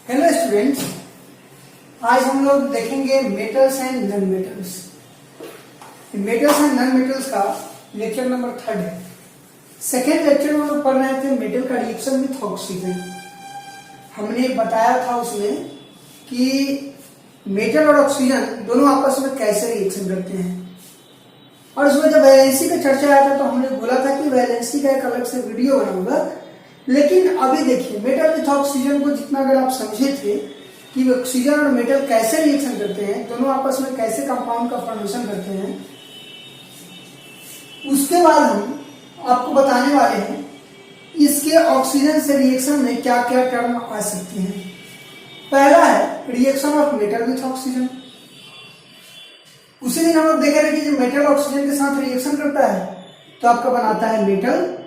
Hello students, आज हम लोग देखेंगे metals and non metals. Metals and non metals का लेक्चर नंबर 3 है। सेकेंड लेक्चर में हम लोग पढ़ रहे थे मेटल का रिएक्शन विथ ऑक्सीजन। हमने बताया था उसमें कि मेटल और ऑक्सीजन दोनों आपस में कैसे रिएक्शन करते हैं, और उसमें जब वैलेंसी का चर्चा आया था तो हमने बोला था कि वैलेंसी का एक अलग से वीडियो बनाऊंगा। लेकिन अभी देखिए, मेटल विथ ऑक्सीजन को जितना अगर आप समझे थे कि ऑक्सीजन और मेटल कैसे रिएक्शन करते हैं, दोनों आपस में कैसे कंपाउंड का फॉर्मेशन करते हैं, उसके बाद हम आपको बताने वाले हैं इसके ऑक्सीजन से रिएक्शन में क्या क्या टर्म आ सकते हैं। पहला है reaction of metal with oxygen. उसी दिन हम लोग देखे थे कि जब मेटल ऑक्सीजन के साथ रिएक्शन करता है तो आपका बनाता है मेटल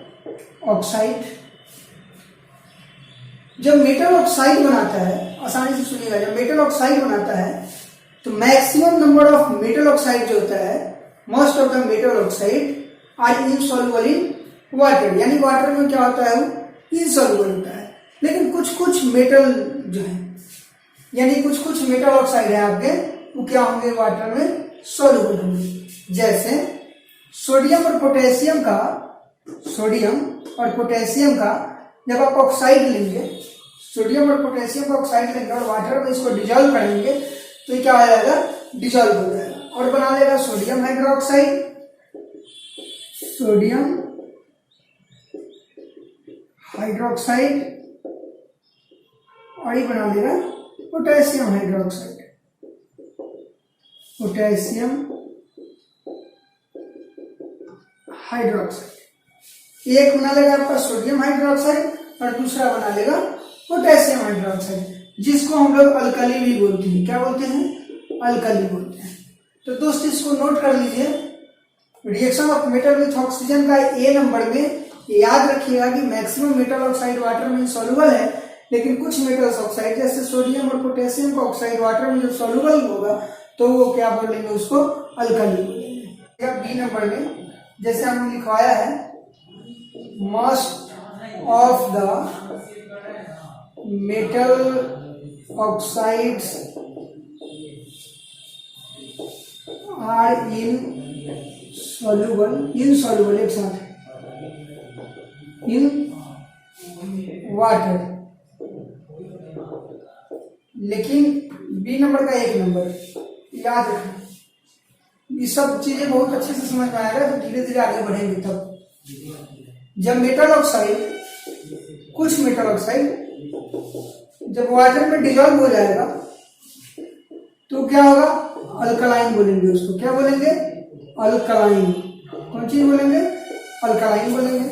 ऑक्साइड। जब मेटल ऑक्साइड बनाता है, आसानी से सुनिएगा, जब मेटल ऑक्साइड बनाता है तो maximum number of metal oxide जो होता है, most of the metal oxide are insoluble in water, यानी वाटर में क्या होता है, वो इनसॉल्युबल होता है। लेकिन कुछ मेटल जो है, यानी कुछ मेटल ऑक्साइड है आपके, वो क्या होंगे, वाटर में सॉल्युबल होंगे। जैसे सोडियम और पोटेशियम का जब आप ऑक्साइड लेंगे, सोडियम और पोटेशियम का ऑक्साइड लेंगे और वाटर में इसको डिजॉल्व करेंगे तो ये क्या हो जाएगा, डिजॉल्व हो जाएगा और बना लेगा सोडियम हाइड्रोक्साइड, और ये बना लेगा पोटेशियम हाइड्रोक्साइड। एक बना लेगा आपका सोडियम हाइड्रोक्साइड और दूसरा बना लेगा पोटेशियम हाइड्रोक्साइड, जिसको हम लोग अल्कली भी बोलते हैं। क्या बोलते हैं, अल्कली बोलते हैं। तो दोस्त इसको नोट कर लीजिए, reaction of metal with oxygen का ए नंबर में याद रखिएगा कि मैक्सिमम मेटल ऑक्साइड वाटर में सॉल्युबल है, लेकिन कुछ मेटल्स ऑक्साइड जैसे सोडियम और पोटेशियम का ऑक्साइड वाटर में जब सॉल्युबल होगा तो वो क्या बोलेंगे, उसको अल्कली बोलेंगे। बी नंबर में जैसे हमने लिखवाया है, most of the metal oxides are insoluble एक साथ in water। लेकिन बी नंबर का एक नंबर याद रखें। ये सब चीजें बहुत अच्छे से समझ में आएगा तो धीरे धीरे आगे बढ़ेंगे। तब जब कुछ मेटल ऑक्साइड जब वाटर में डिजॉल्व हो जाएगा तो क्या होगा, अल्कलाइन बोलेंगे उसको। क्या बोलेंगे, अल्कलाइन। कौन चीज बोलेंगे, अल्कलाइन बोलेंगे।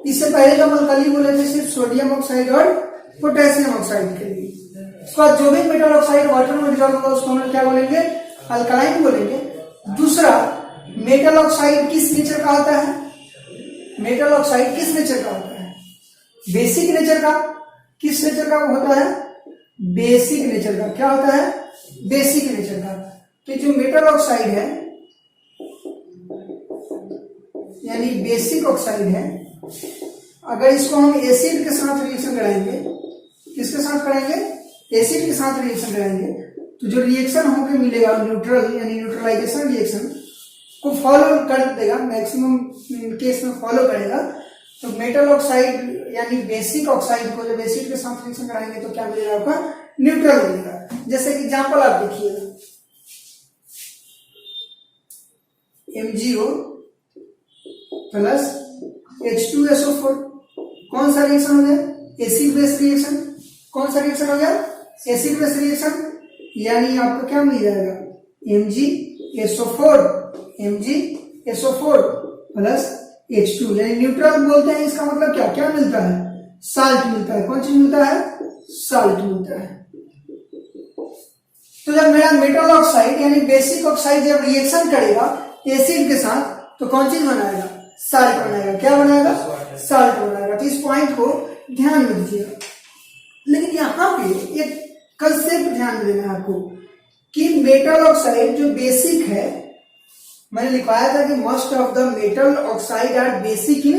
इससे पहले जब अल्कली बोले थे सिर्फ सोडियम ऑक्साइड और पोटेशियम ऑक्साइड के लिए। इसके बाद जो भी मेटल ऑक्साइड वाटर में डिजॉल्व होगा उसको हम क्या बोलेंगे, अल्कलाइन बोलेंगे। दूसरा, मेटल ऑक्साइड किस नेचर का होता है, मेटल ऑक्साइड किस नेचर का होता है, बेसिक नेचर का। किस नेचर का होता है, बेसिक नेचर का। क्या होता है, बेसिक नेचर का। तो जो मेटल ऑक्साइड है यानी बेसिक ऑक्साइड है, अगर इसको हम एसिड के साथ रिएक्शन कराएंगे, किसके साथ कराएंगे, एसिड के साथ रिएक्शन कराएंगे, तो जो रिएक्शन होकर मिलेगा न्यूट्रल यानी न्यूट्रलाइजेशन रिएक्शन को फॉलो कर देगा, मैक्सिमम केस में फॉलो करेगा। तो मेटल ऑक्साइड यानी बेसिक ऑक्साइड को जब एसिड के साथ रिएक्शन कराएंगे तो क्या मिलेगा, आपका न्यूट्रल मिलेगा। जैसे कि एग्जांपल आप देखिएगा, MgO प्लस H2SO4 कौन सा रिएक्शन हो गया, एसिड बेस रिएक्शन। कौन सा रिएक्शन हो गया, एसिड बेस रिएक्शन। यानी आपको क्या मिल जाएगा, MgSO4 प्लस H2, यानी न्यूट्रल बोलते हैं। इसका मतलब क्या क्या मिलता है, साल्ट मिलता है। कौन चीज मिलता है, साल्ट मिलता है। तो जब मेरा मेटल ऑक्साइड यानी बेसिक ऑक्साइड जब रिएक्शन करेगा एसिड के साथ तो कौन चीज बनाएगा, साल्ट बनाएगा। क्या बनाएगा, साल्ट बनाएगा। तो इस पॉइंट को ध्यान में दीजिएगा। लेकिन यहाँ पे एक कंसेप्ट ध्यान में देना है आपको कि मेटल ऑक्साइड जो बेसिक है, मैंने लिखवाया था कि most of the metal oxide are basic in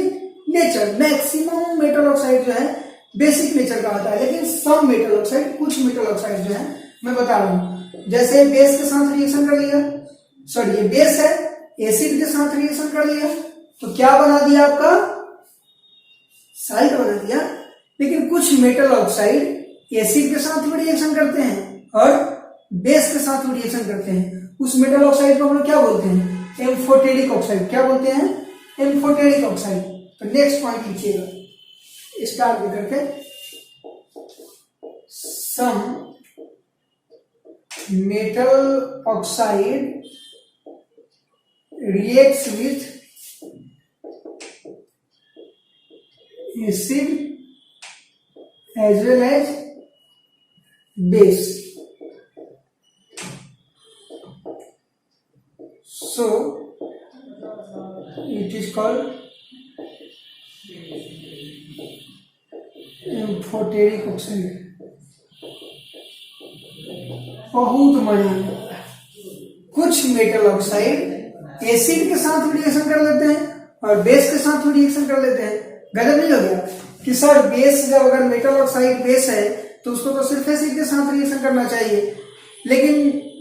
nature. Maximum metal oxide जो है बेसिक नेचर का होता है। लेकिन सम मेटल ऑक्साइड, कुछ मेटल ऑक्साइड जो है मैं बता रहा हूं, जैसे बेस के साथ रिएक्शन कर लिया, सॉरी ये बेस है, एसिड के साथ रिएक्शन कर लिया तो क्या बना दिया आपका, साल्ट बना दिया। लेकिन कुछ मेटल ऑक्साइड एसिड के साथ भी रिएक्शन करते हैं और बेस के साथ भी रिएक्शन करते हैं। उस मेटल ऑक्साइड को हम लोग क्या बोलते हैं, एम्फोटेरिक ऑक्साइड। क्या बोलते हैं, एम्फोटेरिक ऑक्साइड। तो नेक्स्ट पॉइंट लिखिएगा स्टार में करके, some metal oxide reacts with acid as well as base. So it is called amphoteric oxide. बहुत मजा आने वाला है। कुछ मेटल ऑक्साइड एसिड के साथ रिएक्शन कर लेते हैं और बेस के साथ रिएक्शन कर लेते हैं। गलत नहीं हो गया कि सर बेस, जब अगर मेटल ऑक्साइड बेस है तो उसको तो सिर्फ एसिड के साथ रिएक्शन करना चाहिए। लेकिन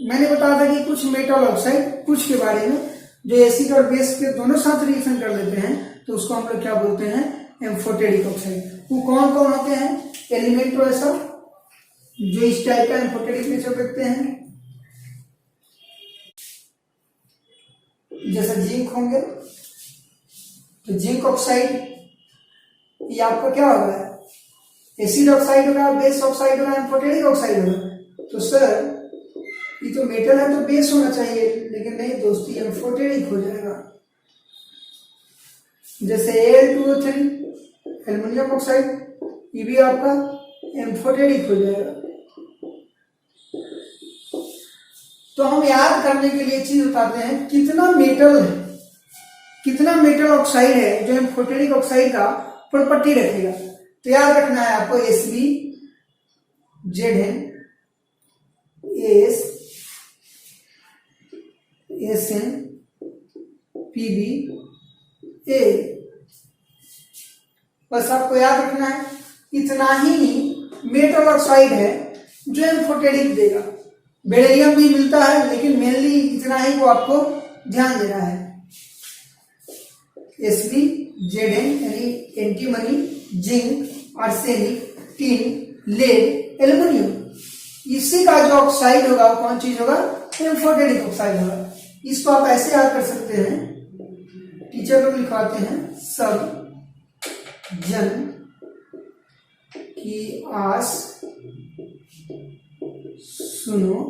मैंने बताया था कि कुछ मेटल ऑक्साइड, कुछ के बारे में, जो एसिड और बेस के दोनों साथ रिएक्शन कर लेते हैं तो उसको हम लोग क्या बोलते हैं, एम्फोटेरिक ऑक्साइड। वो कौन कौन होते हैं एलिमेंट तो ऐसा जो इस टाइप का एम्फोटेरिक नेचर रखते हैं, जैसे जिंक होंगे तो जिंक ऑक्साइड ये आपका क्या होगा, एसिड ऑक्साइड होगा, बेस ऑक्साइड होगा, एम्फोटेरिक ऑक्साइड होगा। तो सर ये तो मेटल है तो बेस होना चाहिए, लेकिन नहीं दोस्तों, एम्फोटेरिक हो जाएगा। जैसे Al2O3 एल्युमिनियम ऑक्साइड, ये भी आपका एम्फोटेरिक हो जाएगा। तो हम याद करने के लिए चीज बताते हैं, कितना मेटल है, कितना मेटल ऑक्साइड है जो एम्फोटेरिक ऑक्साइड का प्रॉपर्टी रखेगा। तो याद रखना है आपको Sb, Zn, As, Sn, Pb, A। बस आपको याद रखना है इतना ही मेटल ऑक्साइड है जो एम्फोटेरिक देगा। बेरिलियम भी मिलता है लेकिन मेनली इतना ही वो आपको ध्यान देना है। Sb, Zn यानी antimony, zinc, arsenic, tin, lead, aluminium, इसी का जो ऑक्साइड होगा वो कौन चीज होगा, एम्फोटेरिक ऑक्साइड होगा। इसको आप ऐसे याद कर सकते हैं, टीचर लोग लिखवाते हैं, सब जन की आस सुनो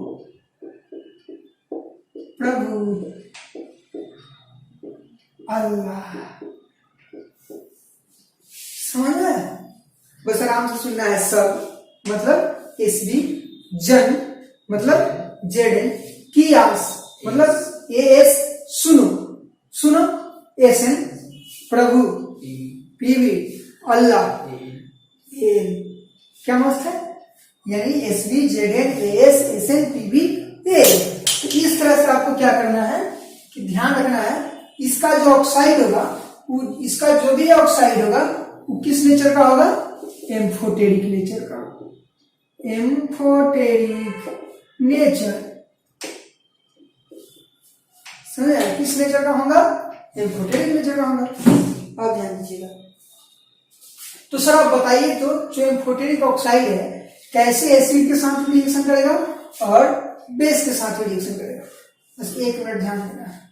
प्रभु अल्लाह। समझ में, बस आराम से सुनना है। सब मतलब Sb, जन मतलब Zn, की आस मतलब As, सुनो, सुनो, Sn प्रभु, Pb अल्लाह, क्या मस्त है, यानी Sb, Zn, As, Sn, Pb, A। तो इस तरह से आपको क्या करना है कि ध्यान रखना है, इसका जो ऑक्साइड होगा, इसका जो भी ऑक्साइड होगा वो किस नेचर का होगा, एम्फोटेरिक नेचर का, एम्फोटेरिक नेचर। समझ, किस नेचर का होगा, एम्फोटेरिक नेचर का होगा। अब ध्यान दीजिएगा। तो सर आप बताइए, तो जो एम्फोटेरिक ऑक्साइड है कैसे एसिड के साथ रिएक्शन करेगा और बेस के साथ रिएक्शन करेगा। बस एक मिनट ध्यान देना है।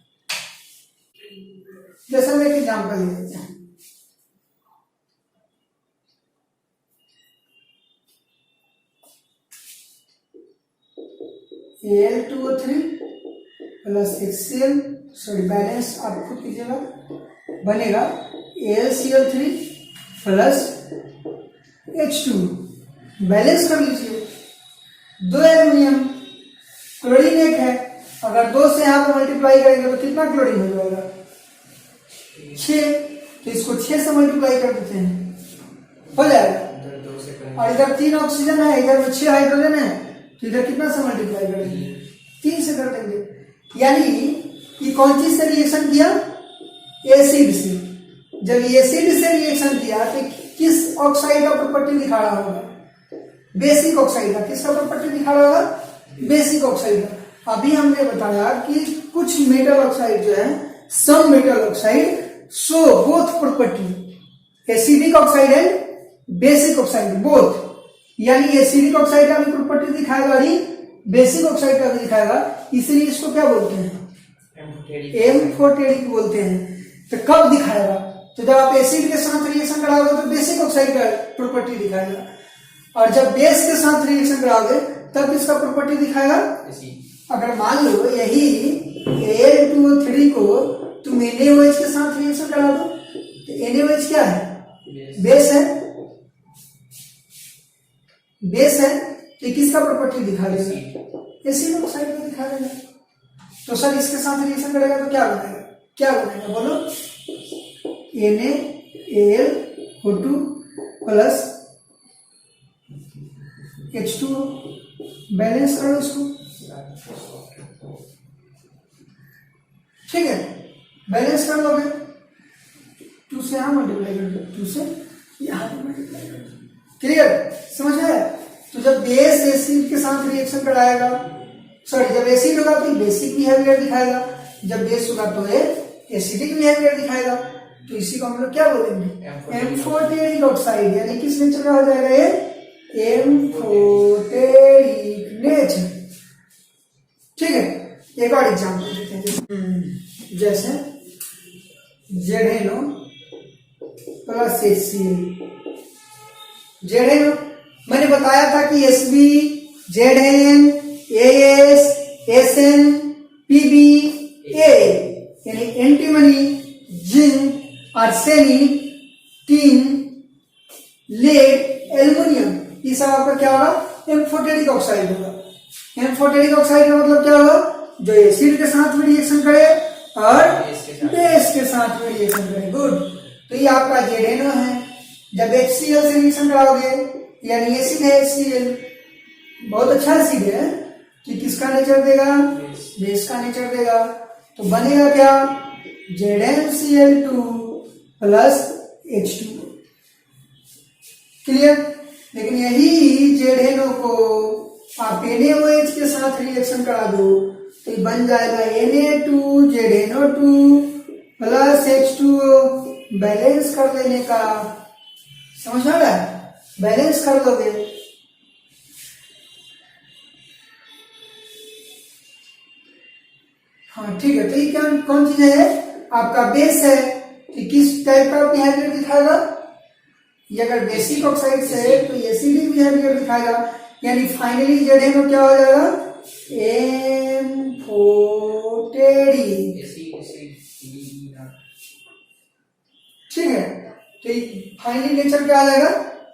जैसे हम एक एग्जाम्पल ले लेते हैं, Al2O3 plus HCl, sorry balance आप खुद कीजिएगा, बनेगा AlCl3 प्लस H2। बैलेंस कर लीजिए, 2 एल्युमिनियम, क्लोरीन 1 है, अगर 2 से यहां पर मल्टीप्लाई करेंगे तो कितना क्लोरीन हो जाएगा, 6। तो इसको 6 से मल्टीप्लाई कर देते हैं, हो जाएगा। और इधर 3 ऑक्सीजन है, इधर में 6 हाइड्रोजन है, तो इधर कितना से मल्टीप्लाई करेंगे, 3 से कर देंगे। यानी ये कौन चीज से रिएक्शन किया, एसिड से। जब एसिड से रिएक्शन किया तो किस ऑक्साइड का प्रॉपर्टी दिखा रहा होगा? बेसिक ऑक्साइड का। किसका प्रॉपर्टी दिखा रहा होगा? बेसिक ऑक्साइड का। अभी हमने बताया कि कुछ मेटल ऑक्साइड जो है, some metal oxide show both property, acidic oxide and basic oxide both. यानी एसिडिक ऑक्साइड का भी प्रॉपर्टी दिखाएगा ही, बेसिक ऑक्साइड का भी दिखाएगा, इसलिए इसको क्या बोलते हैं? एम्फोटेरिक बोलते हैं। तो कब दिखाएगा? तो जब आप एसिड के साथ रिएक्शन कराओगे तो बेसिक ऑक्साइड का प्रॉपर्टी दिखाएगा, और जब बेस के साथ रिएक्शन कराओगे तब इसका प्रॉपर्टी दिखाएगा। अगर मान लो यही Al2O3 को तुम NaOH के साथ रिएक्शन करा दो तो NaOH क्या है? बेस है। बेस है तो किसका प्रॉपर्टी दिखा देगा? एसिड ऑक्साइड का दिखा देगा। तो सर इसके साथ रिएक्शन करेगा तो क्या बनेगा? क्या बनेगा बोलो? NaAlO2 plus H2O। बैलेंस करो इसको, ठीक है? बैलेंस कर लोगे, 2 से यहां मल्टीप्लाई कर दो, 2 से यहां मल्टीप्लाई कर दो। क्लियर? समझ आया? तो जब बेस एसिड के साथ रिएक्शन कराएगा, सॉरी जब एसिड होगा तो बेसिक बिहेवियर दिखाएगा, जब बेस होगा तो ये एसिडिक बिहेवियर दिखाएगा। तो इसी को हम लोग क्या बोलेंगे? Amphoteric oxide. यानी किस नेचर का हो जाएगा ये? Amphoteric nature. ठीक है? एक और एग्जाम्पल देते हैं, जैसे ZnO प्लस HCl। ZnO मैंने बताया था कि Sb, Zn, As, Sn, Pb, A यानी antimony, zinc, arsenic, tin, lead, aluminium, ये सब आपका क्या होगा? एम्फोटेरिक ऑक्साइड होगा। एम्फोटेरिक ऑक्साइड का मतलब क्या होगा? जो एसिड के साथ में रिएक्शन करे और बेस के साथ में रिएक्शन करे। गुड। तो ये आपका ZnO है। जब HCl से रिएक्शन कराओगे, यानी एसिड है HCl, बहुत अच्छा एसिड है, कि किसका नेचर देगा? बेस का नेचर देगा। तो बनेगा क्या? ZnCl2 plus H2O। क्लियर? लेकिन यही ZnO को आप NaOH के साथ रिएक्शन करा दो तो ये बन जाएगा Na2ZnO2 प्लस H2O। बैलेंस कर लेने का, समझ आ रहा है? बैलेंस कर दोगे। हाँ ठीक है। तो ये क्या कौन चीज है? आपका बेस है। तो किस टाइप का बिहेवियर दिखाएगा? ये अगर बेसिक ऑक्साइड से है तो एसिडिक बिहेवियर दिखाएगा। यानी फाइनली ZnO क्या हो जाएगा? एम्फोटेरिक। ठीक है? तो फाइनली नेचर क्या आ जाएगा?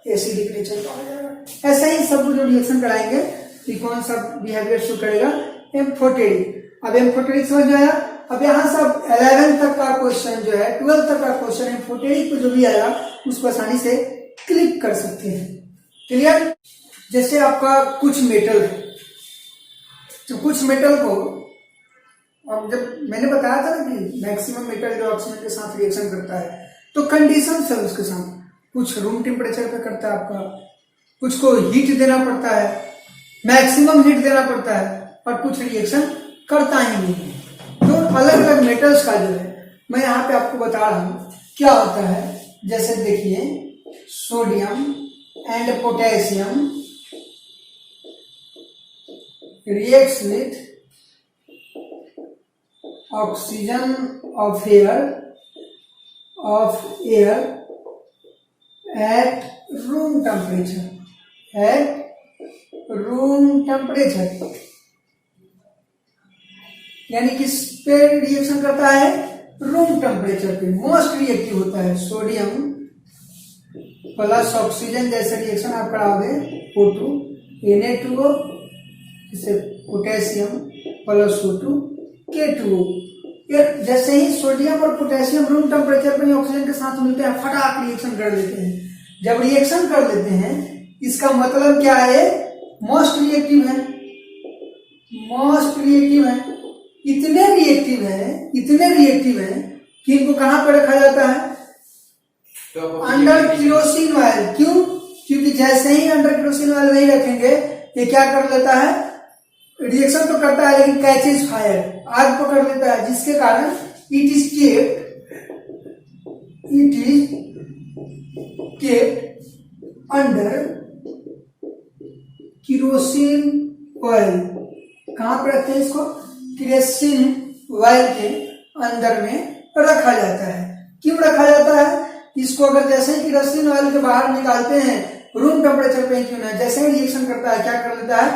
एसिडिक नेचर का हो जाएगा। ऐसा ही सब जो रिएक्शन कराएंगे तो कौन सा बिहेवियर शो करेगा? एम्फोटेरिक। अब एम्फोटेरिक समझ में आया? अब यहाँ से 11 तक का क्वेश्चन जो है, 12 तक का क्वेश्चन एम्फोटेरिक को जो भी आया उसको आसानी से क्लिक कर सकते हैं। क्लियर? जैसे आपका कुछ मेटल है, तो कुछ मेटल को, अब जब मैंने बताया था ना कि मैक्सिमम मेटल जो ऑक्सीजन के साथ रिएक्शन करता है तो कंडीशन है उसके साथ, कुछ रूम टेम्परेचर पे करता है आपका, कुछ को हीट देना पड़ता है, मैक्सिमम हीट देना पड़ता है, और कुछ रिएक्शन करता ही नहीं है। तो अलग अलग मेटल्स का जो है मैं यहाँ पे आपको बता रहा हूं क्या होता है। जैसे देखिए sodium and potassium reacts with oxygen of air at room temperature, यानी किस पे रिएक्शन करता है? रूम टेम्परेचर पे। मोस्ट रिएक्टिव होता है सोडियम प्लस ऑक्सीजन जैसे रिएक्शन आप कराओगे O2 Na2O, जैसे पोटेशियम प्लस O2 K2O। जैसे ही सोडियम और पोटेशियम रूम टेम्परेचर पर ऑक्सीजन के साथ मिलते हैं, फटाक रिएक्शन कर लेते हैं। जब रिएक्शन कर लेते हैं इसका मतलब क्या है? मोस्ट रिएक्टिव है। मोस्ट रिएक्टिव है, इतने रिएक्टिव है कि इनको कहां पर रखा जाता है? Under kerosene oil. क्यों? क्योंकि जैसे ही अंडर केरोसिन ऑयल नहीं रखेंगे ये क्या कर लेता है, रिएक्शन तो करता है लेकिन कैचेज फायर, आग पकड़ लेता है, जिसके कारण it is kept under kerosene oil. कहां पर रखते हैं इसको? केरोसिन ऑयल के अंदर में रखा जाता है। क्यों रखा जाता है? इसको अगर जैसे ही केरोसिन ऑयल के बाहर निकालते हैं रूम टेम्परेचर पे क्यों ना, जैसे ही रिएक्शन करता है क्या कर लेता है,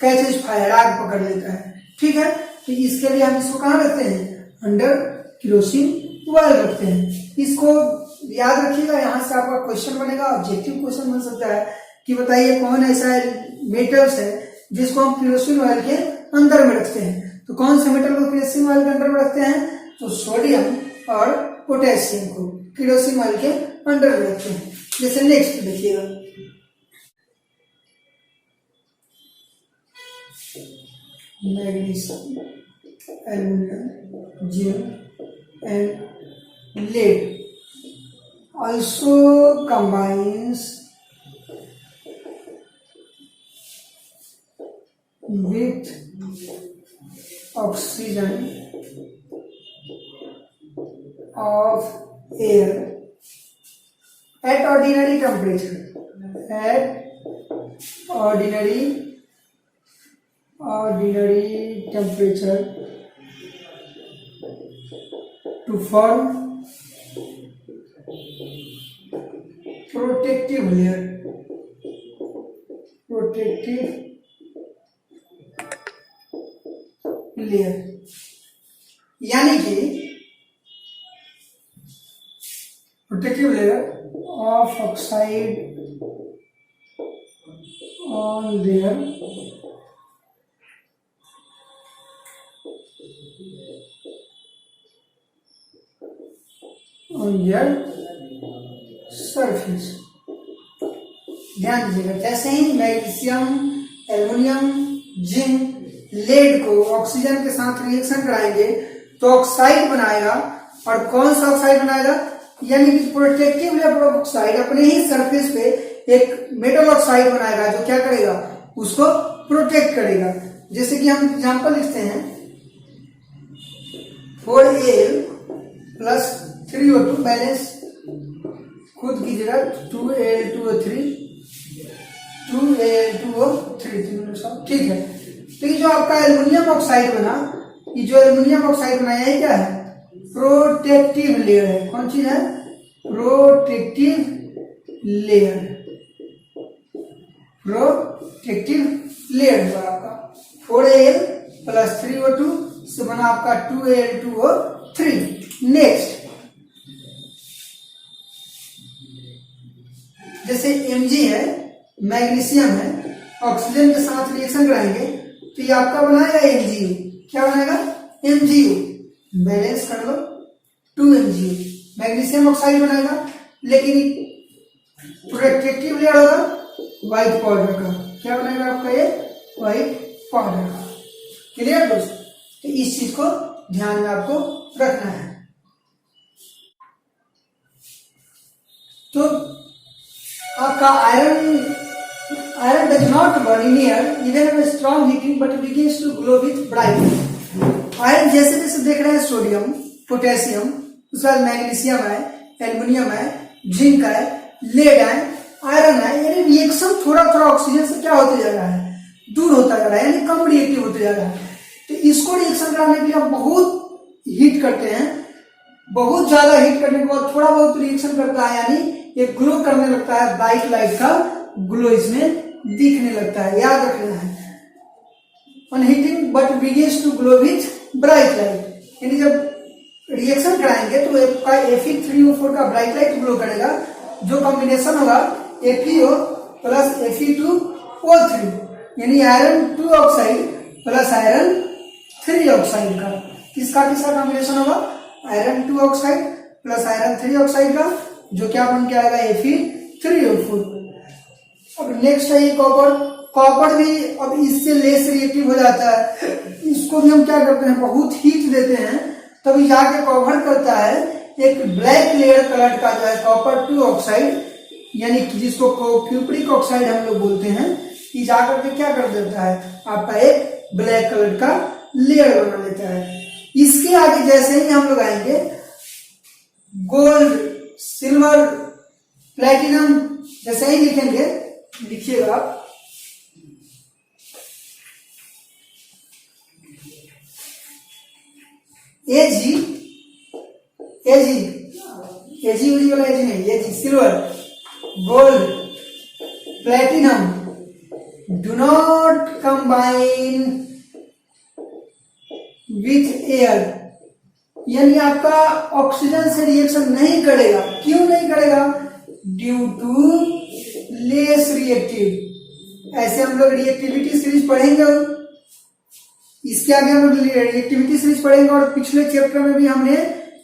कैचेज फायर, आग पकड़ लेता है। ठीक है, तो इसके लिए हम इसको कहां रखते हैं? अंडर केरोसिन ऑयल रखते हैं। इसको याद रखिएगा, यहां से आपका क्वेश्चन बनेगा, ऑब्जेक्टिव क्वेश्चन बन सकता है कि बताइए कौन ऐसा मेटल्स है जिसको हम केरोसिन ऑयल के अंदर में रखते हैं। तो कौन से मेटल को केरोसिन ऑयल के अंदर में रखते हैं? तो सोडियम और पोटेशियम को केरोसिन ऑयल के अंडर में रखते हैं। जैसे नेक्स्ट देखिएगा, magnesium, aluminium, zinc and lead also combines with oxygen of air at ordinary temperature, at ordinary temperature to form protective layer, यानी कि protective layer of oxide on their surface. ध्यान दीजिएगा, जैसे ही मैग्नीशियम, एल्युमिनियम, जिंक, लेड को oxygen के साथ reaction कराएंगे तो ऑक्साइड बनाएगा। और कौन सा ऑक्साइड बनाएगा? यानी कि प्रोटेक्टिव लेयर ऑफ ऑक्साइड अपने ही सरफेस पे एक मेटल ऑक्साइड बनाएगा जो क्या करेगा, उसको प्रोटेक्ट करेगा। जैसे कि हम एग्जांपल लिखते हैं 4Al प्लस 3O2 बैलेंस खुद कीजिएगा, 2Al2O3, 2Al2O3, ठीक है। तो ये जो आपका एल्युमिनियम ऑक्साइड बना, ये जो एल्युमिनियम ऑक्साइड बना है क्या है? प्रोटेक्टिव लेयर है। कौन चीज है? प्रोटेक्टिव लेयर, प्रोटेक्टिव लेयर हुआ आपका 4Al प्लस 3O2 से बना आपका 2Al2O3। नेक्स्ट, जैसे Mg है, मैग्नीशियम है, ऑक्सीजन के साथ रिएक्शन कराएंगे तो ये आपका बनाएगा MgO। क्या बनाएगा? MgO। बैलेंस कर लो, 2MgO मैग्नीशियम ऑक्साइड बनाएगा, लेकिन प्रोटेक्टिव लेयर होगा व्हाइट पाउडर का। क्या बनाएगा आपका? ये व्हाइट पाउडर का। क्लियर दोस्तों? तो इस चीज को ध्यान में आपको रखना है। तो आपका iron does not burn in air even with strong heating but begins to glow with bright। Iron जैसे जैसे देख रहे हैं, सोडियम, पोटेशियम, उसके बाद मैग्नीशियम है, एल्युमिनियम है, जिंक है, लेड है, आयरन है, यानी रिएक्शन थोड़ा थोड़ा ऑक्सीजन से क्या होते जा रहा है, दूर होता जा रहा है, यानी कम रिएक्टिव होते जा रहा है। तो इसको रिएक्शन कराने के लिए आप बहुत हीट करते हैं, बहुत ज्यादा हीट करने के बाद थोड़ा बहुत रिएक्शन करता है, यानी ये ग्लो करने लगता है, ब्राइट लाइट का ग्लो इसमें दिखने लगता है। याद रखना है, on heating but begins to glow with bright light, यानी जब रिएक्शन कराएंगे तो आपका Fe3O4 का ब्राइट लाइट ग्लो करेगा, जो कॉम्बिनेशन होगा FeO प्लस Fe2O3, यानी iron 2 oxide plus iron 3 oxide का। किसका किसका कॉम्बिनेशन होगा? Iron 2 oxide plus iron 3 oxide का, जो क्या बन के आएगा Fe3O4। अब नेक्स्ट है ये कॉपर। कॉपर भी अब इससे लेस रिएक्टिव हो जाता है, इसको भी हम क्या करते हैं, बहुत हीट देते हैं, तभी जाके कवर करता है, एक ब्लैक लेयर कलर का जो है कॉपर 2 ऑक्साइड, यानी कि जिसको क्यूप्रिक ऑक्साइड हम लोग बोलते हैं, ये जाकर के क्या कर देता है, आपका एक ब्लैक कलर का लेयर बना लेता है। इसके आगे जैसे ही हम लोग आएंगे गोल्ड, सिल्वर, प्लैटिनम, जैसे ही लिखेंगे, लिखिएगा आप, एजी वाला एजी नहीं, AG silver, gold, platinum do not combine with air, यानी आपका ऑक्सीजन से रिएक्शन नहीं करेगा। क्यों नहीं करेगा? Due to less reactive. ऐसे हम लोग रिएक्टिविटी सीरीज पढ़ेंगे, इसके आगे हम लोग रिएक्टिविटी सीरीज पढ़ेंगे, और पिछले चैप्टर में भी हमने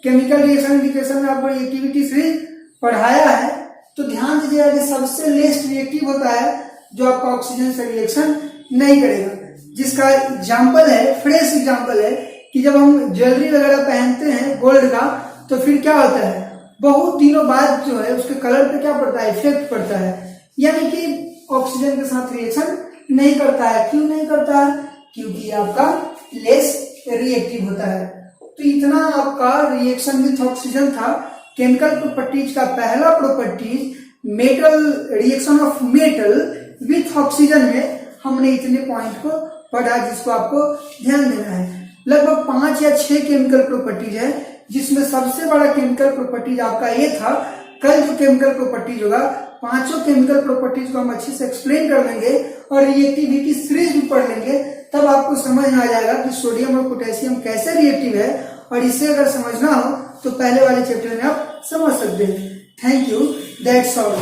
केमिकल रिएक्शन इंडिकेशन में आपको रिएक्टिविटी सीरीज पढ़ाया है। तो ध्यान दीजिएगा कि सबसे लेस्ट रिएक्टिव होता है जो आपका ऑक्सीजन से रिएक्शन नहीं करेगा, जिसका एग्जाम्पल है, फ्रेश एग्जाम्पल है कि जब हम ज्वेलरी वगैरह पहनते हैं गोल्ड का, तो फिर क्या होता है, बहुत दिनों बाद जो है उसके कलर पे क्या पड़ता है, इफेक्ट पड़ता है, यानी कि ऑक्सीजन के साथ रिएक्शन नहीं करता है। क्यों नहीं करता है? क्योंकि आपका लेस रिएक्टिव होता है। तो इतना आपका रिएक्शन विथ ऑक्सीजन था। केमिकल प्रॉपर्टीज का पहला properties metal, reaction of metal with oxygen में हमने इतने पॉइंट को पढ़ा, जिसको आपको ध्यान देना है। लगभग 5 या 6 केमिकल प्रॉपर्टीज है, जिसमें सबसे बड़ा केमिकल प्रॉपर्टीज आपका ये था। कल जो केमिकल प्रॉपर्टीज होगा, 5 केमिकल प्रॉपर्टीज को हम अच्छे से एक्सप्लेन कर लेंगे और रिएक्टिविटी सीरीज भी पढ़ लेंगे, तब आपको समझ में आ जाएगा कि सोडियम और पोटेशियम कैसे रिएक्टिव है। और इसे अगर समझना हो तो पहले वाले चैप्टर में आप समझ सकते हैं। Thank you, that's all.